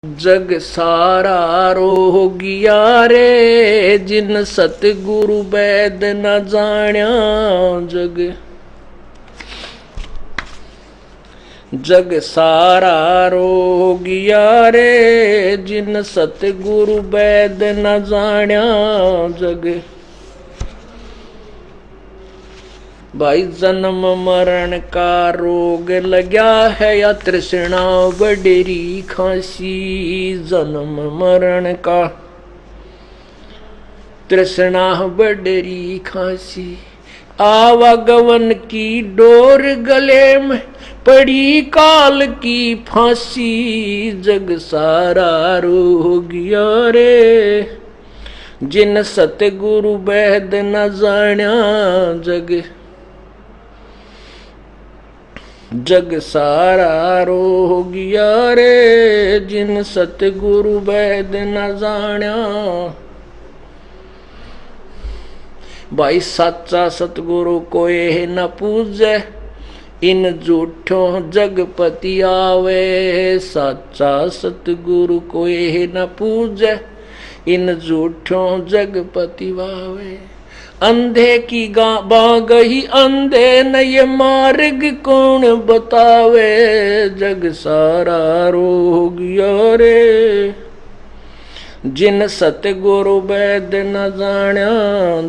जग सारा रोगिया रे जिन सतगुरु वैद न जाण्या। जग सारा रोगिया रे जिन सतगुरु वैद न जाण्या। जग भाई जन्म मरण का रोग लग्या है या तृष्णा बडेरी खांसी। जन्म मरण का तृष्णा बडेरी खांसी। आवागमन की डोर गले में पड़ी काल की फांसी। जग सारा रोगिया रे जिन सतगुरु वैद न जाण्या। जग सारा रोगिया रे जिन सतगुरु वैद न जाण्या। भाई साचा सतगुरु कोई न पूजे इन झूठों जगपति आवे। साचा सतगुरु कोई न पूजे इन झूठों जगपति आवे। अंधे की बागही अंधे न ये मार्ग कौन बतावे। जग सारा रोगिया रे जिन सतगुरु वैद न जाण्या।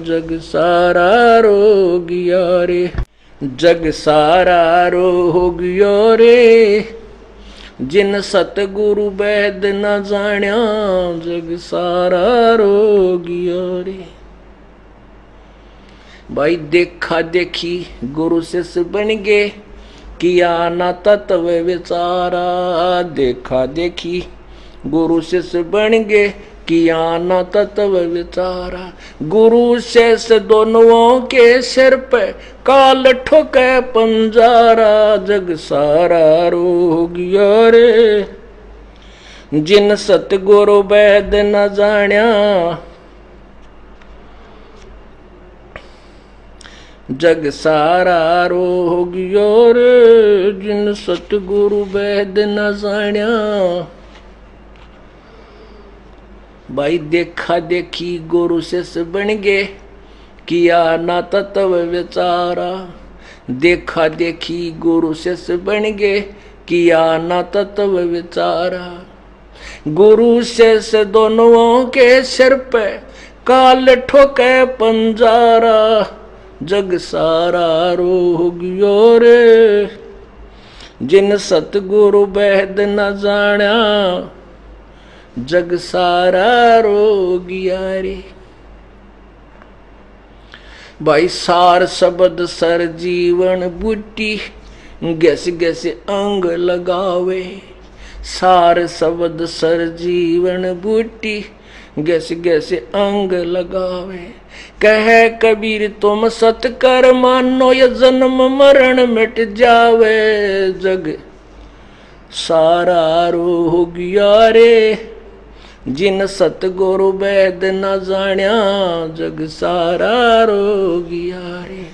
जग सारा रोगिया रे जग सारा रोगिया रे जिन सतगुरु वैद न जाण्या। जग सारा रोगिया रे भाई देखा देखी गुरु शिष्य बन गे किया ना तत्व विचारा। देखा देखी गुरु शिष्य बन गे किया ना तत्व विचारा। गुरु शिष्य दोनों के सिर पे काल ठोके पंजारा। जग सारा रोगिया रे जिन सतगुरु वैद न जाण्या। जग सारा रोगिया रे जिन सतगुरु वैद न जाण्या। भाई देखा देखी गुरु शिष्य बन गे किया ना तत्व विचारा। देखा देखी गुरु शिष्य बन गे किया ना तत्व विचारा। गुरु शिष्य दोनों के सिर पे काल ठोके पंजारा। जग सारा रोगिया रे जिन सतगुरु वैद न जाण्या। जग सारा रोगिया रे भाई सार शब्द सर जीवन बूटी गैस गैस अंग लगावे। सार शब्द सर जीवन बूटी गैस गैस अंग लगावे। कहे कबीर तुम सत कर मानो ये जन्म मरण मिट जावे। जग सारा रोगिया रे जिन सतगुरु वैद न जाण्या। जग सारा रोगिया रे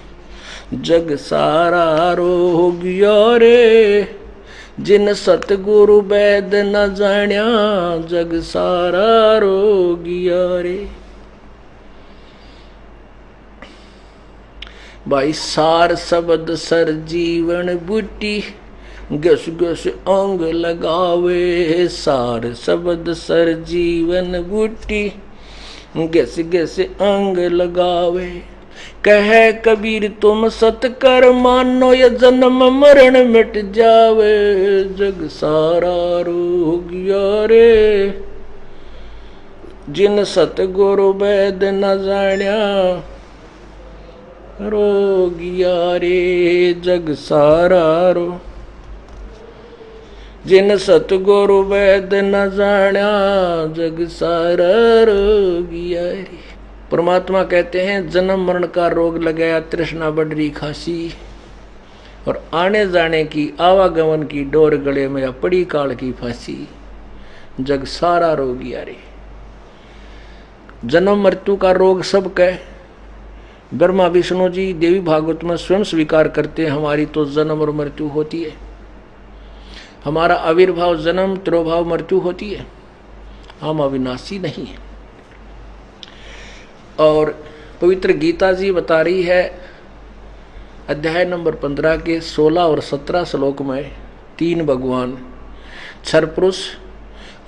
जग सारा रोगिया रे जिन सतगुरु वैद न जाण्या। जग सारा रोगिया रे भाई सार शब्द सर जीवन बूटी गस गस अंग लगावे। सार शब्द सर जीवन बूटी गस गस अंग लगावे। कहे कबीर तुम सत कर मानो ये जन्म मरण मिट जावे। जग सारा रोगिया रे जिन सतगुरु वैद न जाण्या। रोगिया रे जग सारा रो जिन सतगुरु वैद न जाण्या। जग सारा रोगिया रे परमात्मा कहते हैं जन्म मरण का रोग लगाया तृष्णा बडरी खांसी। और आने जाने की आवागमन की डोर गले में या पड़ी काल की फांसी। जग सारा रोगिया रे जन्म मृत्यु का रोग सब कह ब्रह्मा विष्णु जी देवी भागवत में स्वयं स्वीकार करते हैं हमारी तो जन्म और मृत्यु होती है। हमारा आविर्भाव जन्म तिरोभाव मृत्यु होती है, हम अविनाशी नहीं है। और पवित्र गीता जी बता रही है अध्याय नंबर 15 के 16 और 17 श्लोक में, 3 भगवान क्षर पुरुष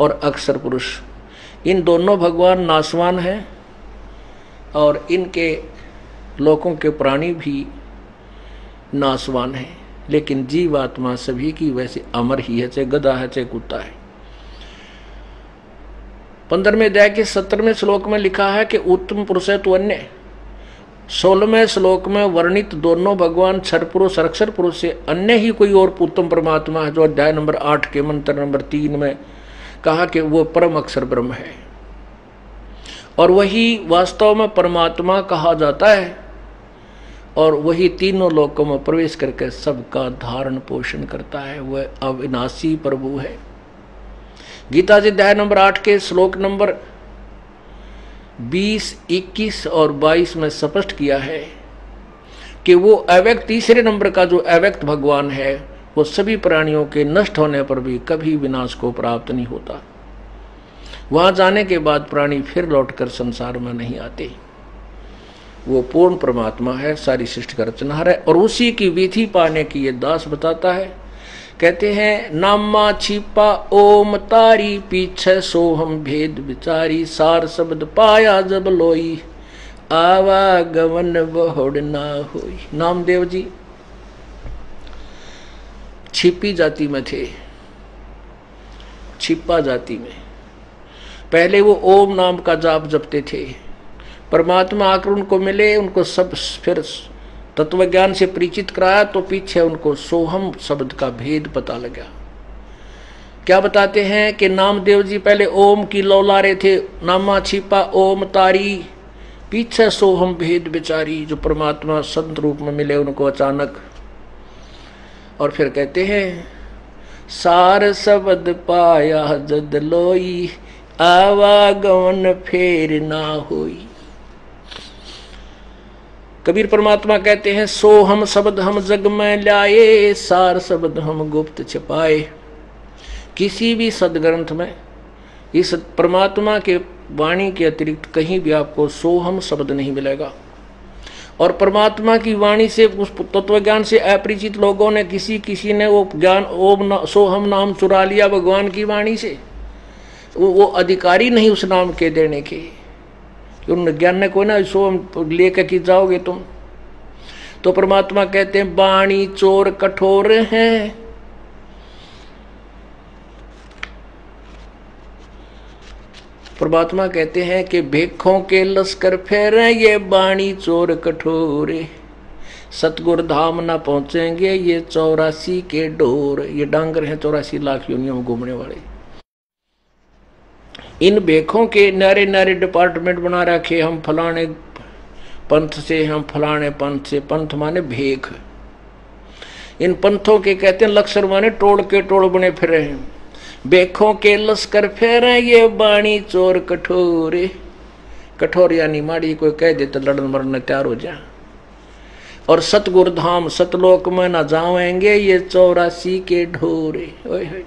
और अक्षर पुरुष, इन दोनों भगवान नाशवान हैं और इनके लोकों के प्राणी भी नाशवान हैं, लेकिन जीवात्मा सभी की वैसे अमर ही है, चाहे गधा है चाहे कुत्ता है। 15वें अध्याय के 17वें श्लोक में लिखा है कि उत्तम पुरुष है तो अन्य। 16वें श्लोक में वर्णित दोनों भगवान क्षर पुरुष और अक्षर पुरुष से अन्य ही कोई और उत्तम परमात्मा है, जो अध्याय नंबर 8 के मंत्र नंबर 3 में कहा कि वो परम अक्षर ब्रह्म है, और वही वास्तव में परमात्मा कहा जाता है, और वही तीनों लोकों में प्रवेश करके सबका धारण पोषण करता है। वह अविनाशी प्रभु है। गीता जी अध्याय नंबर 8 के श्लोक नंबर 20, 21 और 22 में स्पष्ट किया है कि वो अव्यक्त, तीसरे नंबर का जो अव्यक्त भगवान है, वो सभी प्राणियों के नष्ट होने पर भी कभी विनाश को प्राप्त नहीं होता। वहां जाने के बाद प्राणी फिर लौटकर संसार में नहीं आते। वो पूर्ण परमात्मा है, सारी सृष्टि का रचनहार है, और उसी की विधि पाने की ये दास बताता है। कहते हैं, नामा छिपा ओम तारी, पीछे सोहम भेद विचारी, सार शब्द पाया जब लोई, आवागमन बहुड़ ना होई। नामदेव जी छिपी जाति में थे, छिपा जाति में। पहले वो ओम नाम का जाप जपते थे। परमात्मा आकर उनको मिले, उनको सब फिर तत्वज्ञान से परिचित कराया, तो पीछे उनको सोहम शब्द का भेद पता लगा। क्या बताते हैं कि नामदेव जी पहले ओम की लौलारे थे, नामा छिपा ओम तारी, पीछे सोहम भेद विचारी। जो परमात्मा संत रूप में मिले उनको अचानक, और फिर कहते हैं, सार शब्द पाया जद लोई, आवागमन फेर ना होई। कबीर परमात्मा कहते हैं, सो हम शब्द हम जग में लाए, सार शब्द हम गुप्त छिपाए। किसी भी सदग्रंथ में इस परमात्मा के वाणी के अतिरिक्त कहीं भी आपको सोहम शब्द नहीं मिलेगा। और परमात्मा की वाणी से, उस तत्वज्ञान से अपरिचित लोगों ने किसी ने वो ज्ञान ओम सोहम नाम चुरा लिया भगवान की वाणी से। वो अधिकारी नहीं उस नाम के देने के, उन ज्ञान ने कोई ना सोहम लेकर कि जाओगे तुम। तो परमात्मा कहते हैं, वाणी चोर कठोर है, परमात्मा कहते हैं कि भेखों के लश्कर फेरे, ये वाणी चोर कठोरे, सतगुरु धाम ना पहुंचेंगे ये 84 के डोर। ये डांगर हैं 84 लाख योनियों में घूमने वाले। इन भेखों के नारे नारे डिपार्टमेंट बना रखे, हम फलाने पंथ से, हम फलाने पंथ से। पंथ माने भेख। इन पंथों के कहते हैं लश्कर माने टोल के टोल बने फिरे हैं। भेखों के लश्कर फेरे, ये बाणी चोर कठोरे। कठोर यानी माड़ी, कोई कह दे तो लड़न मरने तैयार हो जा। और सतगुरु धाम सतलोक में न जाएंगे ये 84 के ढोरे। ओए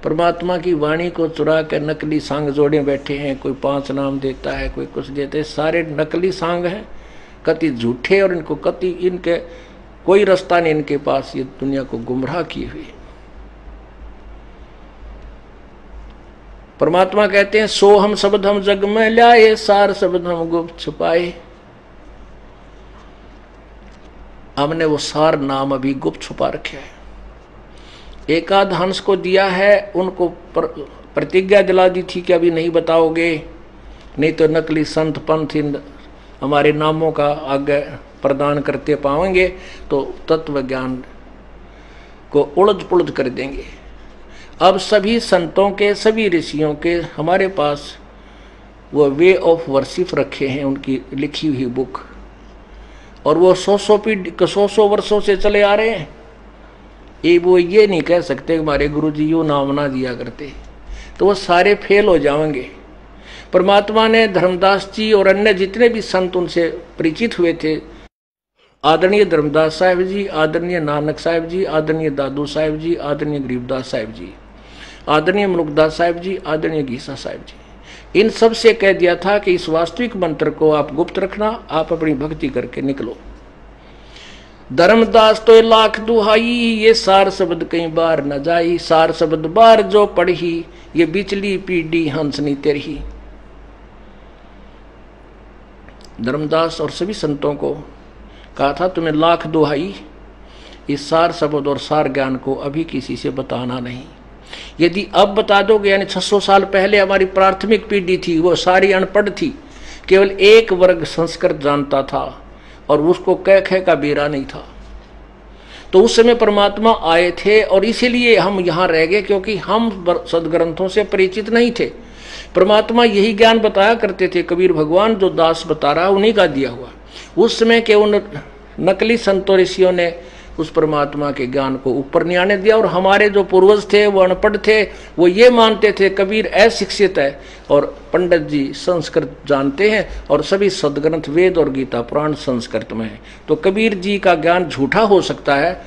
परमात्मा की वाणी को चुरा कर नकली सांग जोड़े बैठे हैं। कोई 5 नाम देता है, कोई कुछ देते हैं, सारे नकली सांग हैं, कति झूठे, और इनको कति इनके कोई रास्ता नहीं इनके पास, ये दुनिया को गुमराह किए हुए। परमात्मा कहते हैं, सो हम शब्द हम जग में लाए, सार शब्द हम गुप्त छुपाए। हमने वो सार नाम अभी गुप्त छुपा रखे है। एकाध हंस को दिया है, उनको प्रतिज्ञा दिला दी थी कि अभी नहीं बताओगे, नहीं तो नकली संत पंथ हमारे नामों का आगे प्रदान करते पाएंगे तो तत्व ज्ञान को उलझ पुलझ कर देंगे। अब सभी संतों के, सभी ऋषियों के हमारे पास वो वे ऑफ वर्शिप रखे हैं, उनकी लिखी हुई बुक, और वो 100 वर्षों से चले आ रहे हैं। वो ये नहीं कह सकते हमारे गुरुजी यूँ नाम ना दिया करते, तो वो सारे फेल हो जाएंगे। परमात्मा ने धर्मदास जी और अन्य जितने भी संत उनसे परिचित हुए थे, आदरणीय धर्मदास साहिब जी, आदरणीय नानक साहिब जी, आदरणीय दादू साहिब जी, आदरणीय गरीबदास साहिब जी, आदरणीय मनुकदास साहिब जी, आदरणीय गीसा साहिब जी, इन सब से कह दिया था कि इस वास्तविक मंत्र को आप गुप्त रखना, आप अपनी भक्ति करके निकलो। धर्मदास तो लाख दुहाई, ये सार शब्द कई बार न जाई, सार शब्द बार जो पढ़ी, ये बिचली पीढ़ी हंसनी तेरही। धर्मदास और सभी संतों को कहा था तुम्हें लाख दुहाई, इस सार शब्द और सार ज्ञान को अभी किसी से बताना नहीं। यदि अब बता दोगे, यानी 600 साल पहले हमारी प्राथमिक पीढ़ी थी, वो सारी अनपढ़ थी, केवल एक वर्ग संस्कृत जानता था और उसको कह कह का बेरा नहीं था। तो उस समय परमात्मा आए थे और इसीलिए हम यहाँ रह गए, क्योंकि हम सदग्रंथों से परिचित नहीं थे। परमात्मा यही ज्ञान बताया करते थे। कबीर भगवान जो दास बता रहा उन्हीं का दिया हुआ। उस समय के उन नकली संतों ऋषियों ने उस परमात्मा के ज्ञान को ऊपर नहीं आने दिया, और हमारे जो पूर्वज थे वो अनपढ़ थे, वो ये मानते थे कबीर अशिक्षित है और पंडित जी संस्कृत जानते हैं और सभी सदग्रंथ वेद और गीता पुराण संस्कृत में है। तो कबीर जी का ज्ञान झूठा हो सकता है,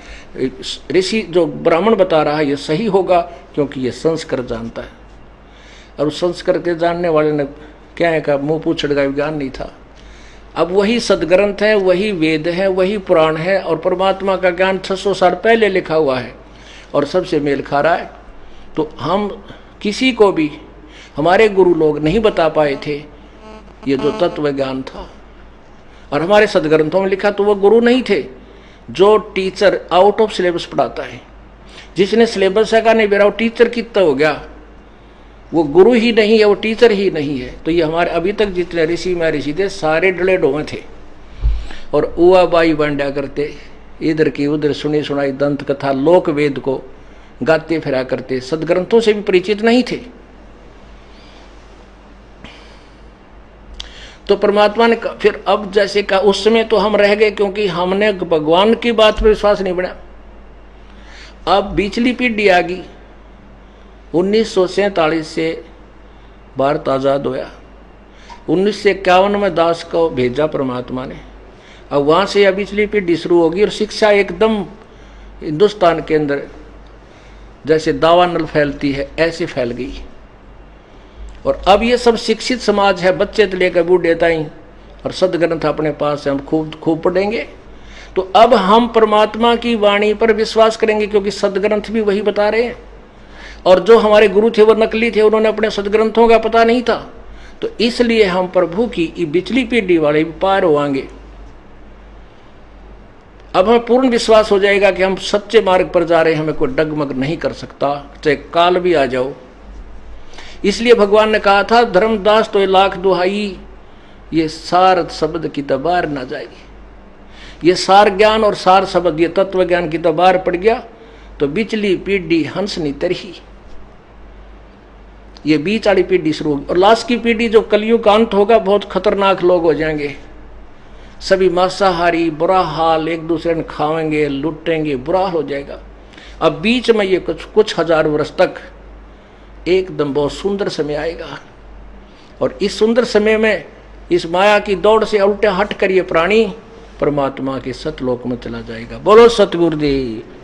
ऋषि जो ब्राह्मण बता रहा है ये सही होगा, क्योंकि ये संस्कृत जानता है। और उस संस्कृत के जानने वाले ने क्या है का मुँह पूछड़ का ज्ञान नहीं था। अब वही सदग्रंथ है, वही वेद है, वही पुराण है, और परमात्मा का ज्ञान 600 साल पहले लिखा हुआ है और सबसे मेल खा रहा है। तो हम किसी को भी, हमारे गुरु लोग नहीं बता पाए थे ये जो तत्व ज्ञान था, और हमारे सदग्रंथों में लिखा तो वो गुरु नहीं थे। जो टीचर आउट ऑफ सिलेबस पढ़ाता है, जिसने सिलेबस है का नहीं बेरा, वो टीचर कितना हो गया, वो गुरु ही नहीं है, वो टीचर ही नहीं है। तो ये हमारे अभी तक जितने ऋषि में ऋषि थे सारे डले डोमे थे और उआ बाई बांडा करते, इधर की उधर सुनी सुनाई दंत कथा लोक वेद को गाते फिरा करते, सदग्रंथों से भी परिचित नहीं थे। तो परमात्मा ने फिर अब जैसे कहा, उस समय तो हम रह गए क्योंकि हमने भगवान की बात पर विश्वास नहीं बना। अब बीचली पीढ़ी आ गई, 1947 से भारत आज़ाद होया, 1951 में दास को भेजा परमात्मा ने। अब वहाँ से अब पिछली पीढ़ी शुरू होगी और शिक्षा एकदम हिंदुस्तान के अंदर जैसे दावानल फैलती है ऐसे फैल गई। और अब ये सब शिक्षित समाज है, बच्चे तो लेकर बूढ़े ताई, और सदग्रंथ अपने पास है, हम खूब पढ़ेंगे। तो अब हम परमात्मा की वाणी पर विश्वास करेंगे, क्योंकि सदग्रंथ भी वही बता रहे हैं। और जो हमारे गुरु थे वो नकली थे, उन्होंने अपने सदग्रंथों का पता नहीं था। तो इसलिए हम प्रभु की बिचली पीढ़ी वाले भी पार होंगे। अब हमें पूर्ण विश्वास हो जाएगा कि हम सच्चे मार्ग पर जा रहे हैं, हमें कोई डगमग नहीं कर सकता, चाहे काल भी आ जाओ। इसलिए भगवान ने कहा था, धर्मदास तो लाख दुहाई, ये सार शब्द की तबार ना जाएगी। ये सार ज्ञान और सार शब्द, ये तत्व ज्ञान की तबार पड़ गया तो बिचली पीढ़ी हंसनी तरही, ये बीच वाली पीढ़ी शुरू होगी। और लास्ट की पीढ़ी जो कलयुग का अंत होगा, बहुत खतरनाक लोग हो जाएंगे, सभी मांसाहारी, बुरा हाल, एक दूसरे ने खाएंगे, लुटेंगे, बुरा हाल हो जाएगा। अब बीच में ये कुछ हजार वर्ष तक एकदम बहुत सुंदर समय आएगा, और इस सुंदर समय में इस माया की दौड़ से उल्टे हट कर ये प्राणी परमात्मा के सतलोक में चला जाएगा। बोलो सतगुरुदेव।